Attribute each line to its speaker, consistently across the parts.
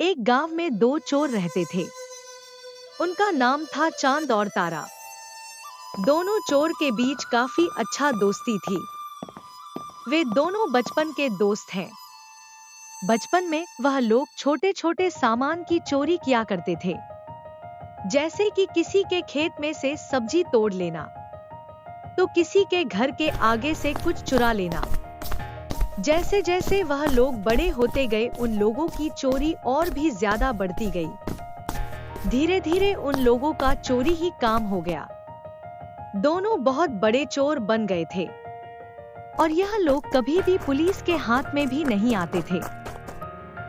Speaker 1: एक गांव में दो चोर रहते थे। उनका नाम था चांद और तारा। दोनों चोर के बीच काफी अच्छा दोस्ती थी। वे दोनों बचपन के दोस्त हैं। बचपन में वह लोग छोटे छोटे सामान की चोरी किया करते थे, जैसे कि किसी के खेत में से सब्जी तोड़ लेना, तो किसी के घर के आगे से कुछ चुरा लेना। जैसे जैसे वह लोग बड़े होते गए, उन लोगों की चोरी और भी ज्यादा बढ़ती गई। धीरे धीरे उन लोगों का चोरी ही काम हो गया। दोनों बहुत बड़े चोर बन गए थे और यह लोग कभी भी पुलिस के हाथ में भी नहीं आते थे,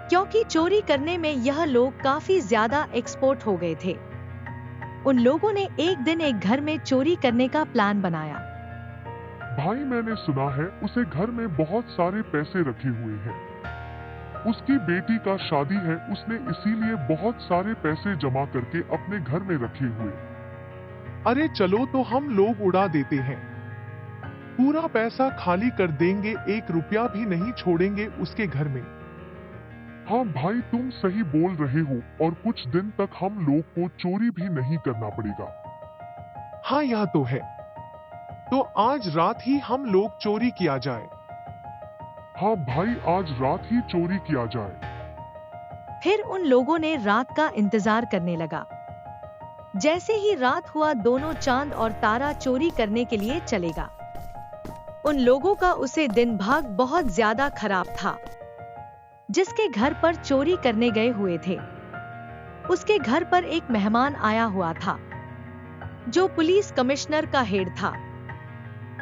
Speaker 1: क्योंकि चोरी करने में यह लोग काफी ज्यादा एक्सपर्ट हो गए थे। उन लोगों ने एक दिन एक घर में चोरी करने का प्लान बनाया।
Speaker 2: भाई, मैंने सुना है उसे घर में बहुत सारे पैसे रखे हुए हैं। उसकी बेटी का शादी है, उसने इसीलिए बहुत सारे पैसे जमा करके अपने घर में रखे हुए।
Speaker 3: अरे चलो तो हम लोग उड़ा देते हैं। पूरा पैसा खाली कर देंगे, 1 रुपया भी नहीं छोड़ेंगे उसके घर में।
Speaker 2: हाँ भाई, तुम सही बोल रहे हो, और कुछ दिन तक हम लोग को चोरी भी नहीं करना पड़ेगा।
Speaker 3: हाँ, यह तो है। तो आज रात ही हम लोग चोरी किया जाए।
Speaker 2: हाँ भाई, आज रात ही चोरी किया जाए।
Speaker 1: फिर उन लोगों ने रात का इंतजार करने लगा। जैसे ही रात हुआ, दोनों चांद और तारा चोरी करने के लिए चलेगा। उन लोगों का उसे दिन भाग बहुत ज्यादा खराब था। जिसके घर पर चोरी करने गए हुए थे, उसके घर पर एक मेहमान आया हुआ था, जो पुलिस कमिश्नर का हेड था।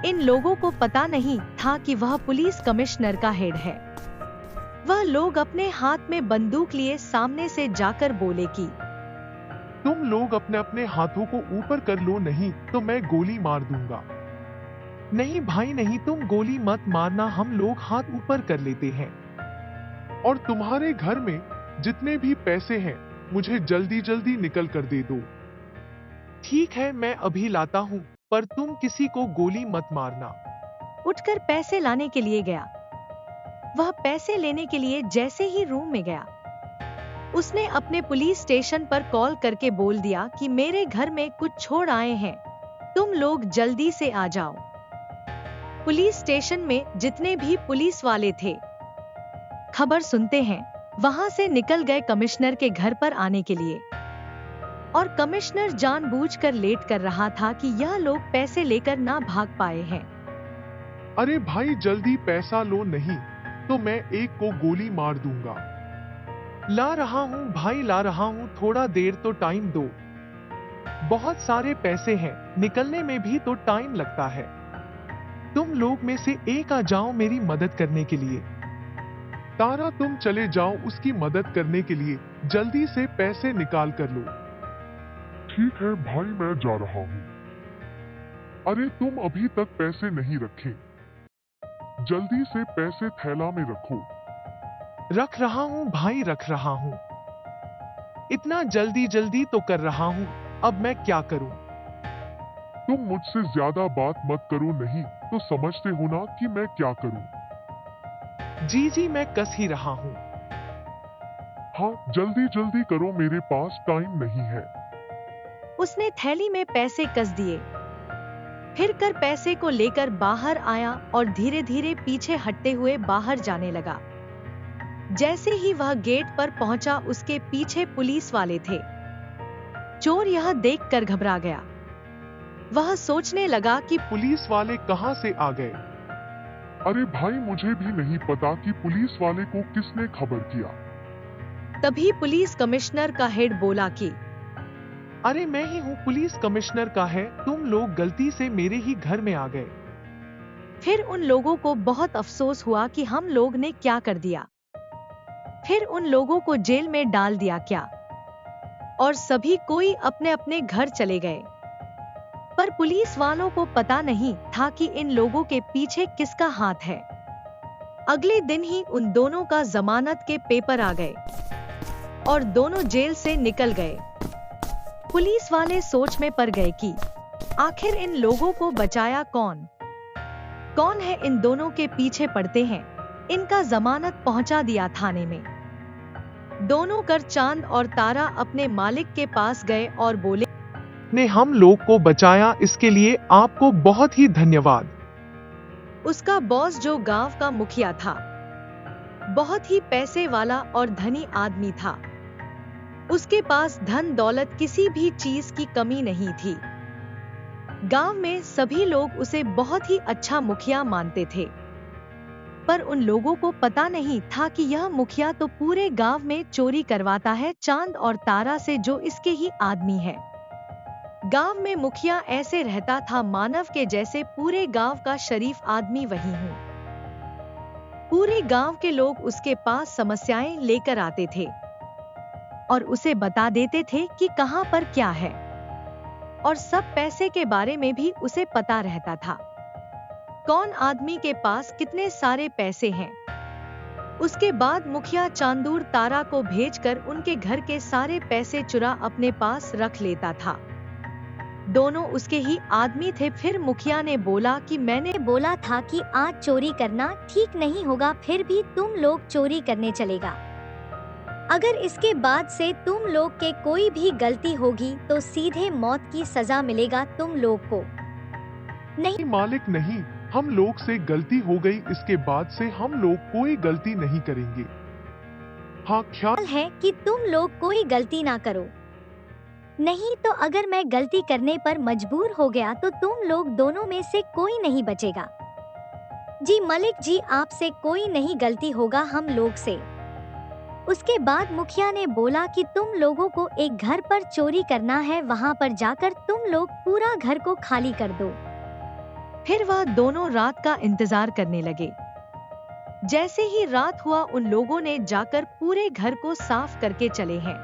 Speaker 1: इन लोगों को पता नहीं था कि वह पुलिस कमिश्नर का हेड है। वह लोग अपने हाथ में बंदूक लिए सामने से जाकर बोले कि
Speaker 3: तुम लोग अपने अपने हाथों को ऊपर कर लो, नहीं तो मैं गोली मार दूंगा। नहीं भाई नहीं, तुम गोली मत मारना, हम लोग हाथ ऊपर कर लेते हैं। और तुम्हारे घर में जितने भी पैसे हैं, मुझे जल्दी जल्दी निकल कर दे दो। ठीक है, मैं अभी लाता हूँ, पर तुम किसी को गोली मत मारना।
Speaker 1: उठकर पैसे लाने के लिए गया। वह पैसे लेने के लिए जैसे ही रूम में गया, उसने अपने पुलिस स्टेशन पर कॉल करके बोल दिया कि मेरे घर में कुछ छोड़ आए हैं, तुम लोग जल्दी से आ जाओ। पुलिस स्टेशन में जितने भी पुलिस वाले थे, खबर सुनते हैं, वहां से निकल गए कमिश्नर के घर पर आने के लिए। और कमिश्नर जानबूझकर लेट कर रहा था कि यह लोग पैसे लेकर ना भाग पाए हैं।
Speaker 3: अरे भाई, जल्दी पैसा लो, नहीं तो मैं एक को गोली मार दूंगा। ला रहा हूँ भाई, ला रहा हूँ, थोड़ा देर तो टाइम दो। बहुत सारे पैसे हैं, निकलने में भी तो टाइम लगता है। तुम लोग में से एक आ जाओ मेरी मदद करने के लिए। तारा, तुम चले जाओ उसकी मदद करने के लिए, जल्दी से पैसे निकाल कर लो।
Speaker 2: ठीक है भाई, मैं जा रहा हूँ। अरे तुम अभी तक पैसे नहीं रखे, जल्दी से पैसे थैला में रखो।
Speaker 3: रख रहा हूँ भाई, रख रहा हूँ। इतना जल्दी जल्दी तो कर रहा हूँ, अब मैं क्या करूँ?
Speaker 2: तुम मुझसे ज्यादा बात मत करो, नहीं तो समझते हो ना कि मैं क्या करूँ।
Speaker 3: जी जी, मैं कस ही रहा हूँ।
Speaker 2: हाँ, जल्दी जल्दी करो, मेरे पास टाइम नहीं है।
Speaker 1: उसने थैली में पैसे कस दिए, फिर कर पैसे को लेकर बाहर आया और धीरे धीरे पीछे हटते हुए बाहर जाने लगा। जैसे ही वह गेट पर पहुंचा, उसके पीछे पुलिस वाले थे। चोर यह देखकर घबरा गया। वह सोचने लगा कि
Speaker 3: पुलिस वाले कहाँ से आ गए?
Speaker 2: अरे भाई, मुझे भी नहीं पता कि पुलिस वाले को किसने खबर किया।
Speaker 1: तभी पुलिस कमिश्नर का हेड बोला कि
Speaker 3: अरे मैं ही हूँ, पुलिस कमिश्नर का है, तुम लोग गलती से मेरे ही घर में आ गए।
Speaker 1: फिर उन लोगों को बहुत अफसोस हुआ कि हम लोग ने क्या कर दिया। फिर उन लोगों को जेल में डाल दिया क्या, और सभी कोई अपने अपने घर चले गए। पर पुलिस वालों को पता नहीं था कि इन लोगों के पीछे किसका हाथ है। अगले दिन ही उन दोनों का जमानत के पेपर आ गए और दोनों जेल से निकल गए। पुलिस वाले सोच में पड़ गए कि आखिर इन लोगों को बचाया कौन? कौन है इन दोनों के पीछे पड़ते हैं? इनका जमानत पहुंचा दिया थाने में। दोनों कर चांद और तारा अपने मालिक के पास गए और बोले,
Speaker 3: ने हम लोग को बचाया, इसके लिए आपको बहुत ही धन्यवाद।
Speaker 1: उसका बॉस जो गांव का मुखिया था, बहुत ही पैसे वाला और धनी आदमी था। उसके पास धन दौलत किसी भी चीज की कमी नहीं थी। गांव में सभी लोग उसे बहुत ही अच्छा मुखिया मानते थे, पर उन लोगों को पता नहीं था कि यह मुखिया तो पूरे गांव में चोरी करवाता है चांद और तारा से, जो इसके ही आदमी है। गांव में मुखिया ऐसे रहता था मानव के जैसे, पूरे गांव का शरीफ आदमी वही हूँ। पूरे गांव के लोग उसके पास समस्याएं लेकर आते थे और उसे बता देते थे कि कहां पर क्या है, और सब पैसे के बारे में भी उसे पता रहता था। कौन आदमी के पास कितने सारे पैसे हैं। उसके बाद मुखिया चांदूर तारा को भेजकर उनके घर के सारे पैसे चुरा अपने पास रख लेता था। दोनों उसके ही आदमी थे। फिर मुखिया ने बोला कि मैंने
Speaker 4: बोला था कि आज चोरी करना ठीक नहीं होगा, फिर भी तुम लोग चोरी करने चलेगा। अगर इसके बाद से तुम लोग के कोई भी गलती होगी तो सीधे मौत की सजा मिलेगा तुम लोग को। नहीं
Speaker 3: मालिक नहीं, हम लोग से गलती हो गई, इसके बाद से हम लोग कोई गलती नहीं करेंगे। हाँ, ख्याल
Speaker 4: है कि तुम लोग कोई गलती ना करो, नहीं तो अगर मैं गलती करने पर मजबूर हो गया तो तुम लोग दोनों में से कोई नहीं बचेगा। जी मलिक जी, आपसे कोई नहीं गलती होगा हम लोग से। उसके बाद मुखिया ने बोला कि तुम लोगों को एक घर पर चोरी करना है, वहां पर जाकर तुम लोग पूरा घर को खाली कर दो।
Speaker 1: फिर वह दोनों रात का इंतजार करने लगे। जैसे ही रात हुआ उन लोगों ने जाकर पूरे घर को साफ करके चले हैं।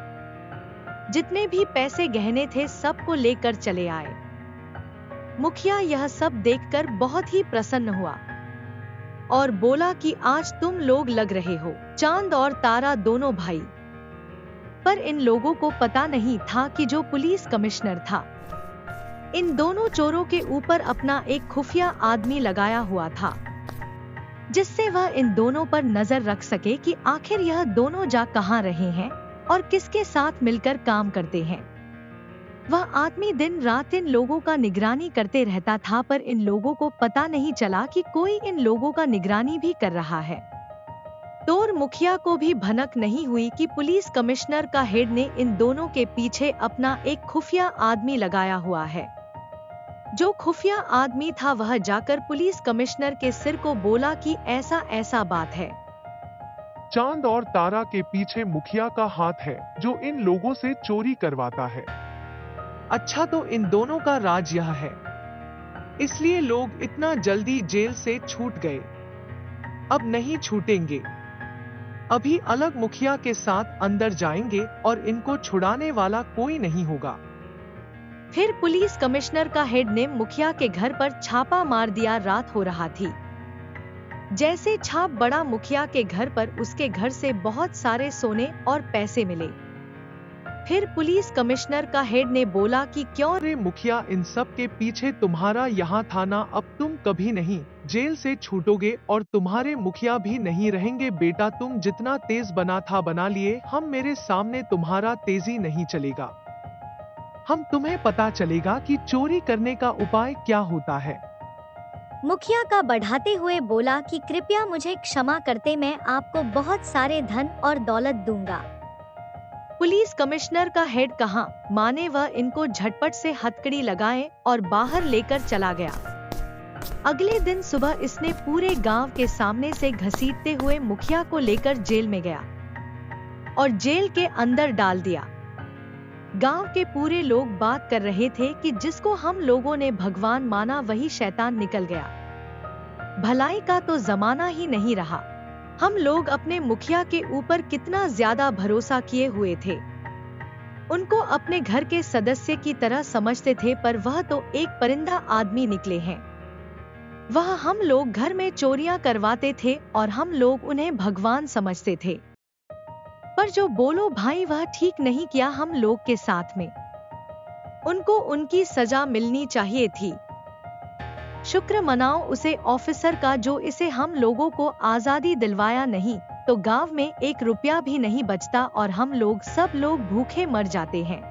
Speaker 1: जितने भी पैसे गहने थे सबको लेकर चले आए। मुखिया यह सब देखकर बहुत ही प्रसन्न हुआ और बोला कि आज तुम लोग लग रहे हो, चांद और तारा दोनों भाई। पर इन लोगों को पता नहीं था कि जो पुलिस कमिश्नर था, इन दोनों चोरों के ऊपर अपना एक खुफिया आदमी लगाया हुआ था, जिससे वह इन दोनों पर नजर रख सके कि आखिर यह दोनों जा कहां रहे हैं और किसके साथ मिलकर काम करते हैं। वह आदमी दिन रात इन लोगों का निगरानी करते रहता था, पर इन लोगों को पता नहीं चला कि कोई इन लोगों का निगरानी भी कर रहा है। तोर मुखिया को भी भनक नहीं हुई कि पुलिस कमिश्नर का हेड ने इन दोनों के पीछे अपना एक खुफिया आदमी लगाया हुआ है। जो खुफिया आदमी था वह जाकर पुलिस कमिश्नर के सिर को बोला कि ऐसा ऐसा बात है।
Speaker 3: चांद और तारा के पीछे मुखिया का हाथ है जो इन लोगों से चोरी करवाता है। अच्छा, तो इन दोनों का राज यह है, इसलिए लोग इतना जल्दी जेल से छूट गए। अब नहीं छूटेंगे, अभी अलग मुखिया के साथ अंदर जाएंगे और इनको छुड़ाने वाला कोई नहीं होगा।
Speaker 1: फिर पुलिस कमिश्नर का हेड ने मुखिया के घर पर छापा मार दिया। रात हो रहा थी। जैसे छाप बड़ा मुखिया के घर पर, उसके घर से बहुत सारे सोने और पैसे मिले। फिर पुलिस कमिश्नर का हेड ने बोला कि क्यों
Speaker 3: रे मुखिया, इन सब के पीछे तुम्हारा यहाँ था ना, अब तुम कभी नहीं जेल से छूटोगे और तुम्हारे मुखिया भी नहीं रहेंगे। बेटा, तुम जितना तेज बना था बना लिए, हम मेरे सामने तुम्हारा तेजी नहीं चलेगा। हम तुम्हें पता चलेगा कि चोरी करने का उपाय क्या होता है।
Speaker 4: मुखिया का बढ़ाते हुए बोला कि कृपया मुझे क्षमा करते, मैं आपको बहुत सारे धन और दौलत दूंगा।
Speaker 1: पुलिस कमिश्नर का हेड कहाँ माने, वह इनको झटपट से हथकड़ी लगाए और बाहर लेकर चला गया। अगले दिन सुबह इसने पूरे गांव के सामने से घसीटते हुए मुखिया को लेकर जेल में गया और जेल के अंदर डाल दिया। गांव के पूरे लोग बात कर रहे थे कि जिसको हम लोगों ने भगवान माना वही शैतान निकल गया। भलाई का तो जमाना ही नहीं रहा। हम लोग अपने मुखिया के ऊपर कितना ज्यादा भरोसा किए हुए थे, उनको अपने घर के सदस्य की तरह समझते थे, पर वह तो एक परिंदा आदमी निकले हैं। वह हम लोग घर में चोरियां करवाते थे और हम लोग उन्हें भगवान समझते थे। पर जो बोलो भाई, वह ठीक नहीं किया हम लोग के साथ में। उनको उनकी सजा मिलनी चाहिए थी। शुक्र मनाओ उसे ऑफिसर का जो इसे हम लोगों को आजादी दिलवाया, नहीं तो गांव में 1 रुपया भी नहीं बचता और हम लोग सब लोग भूखे मर जाते हैं।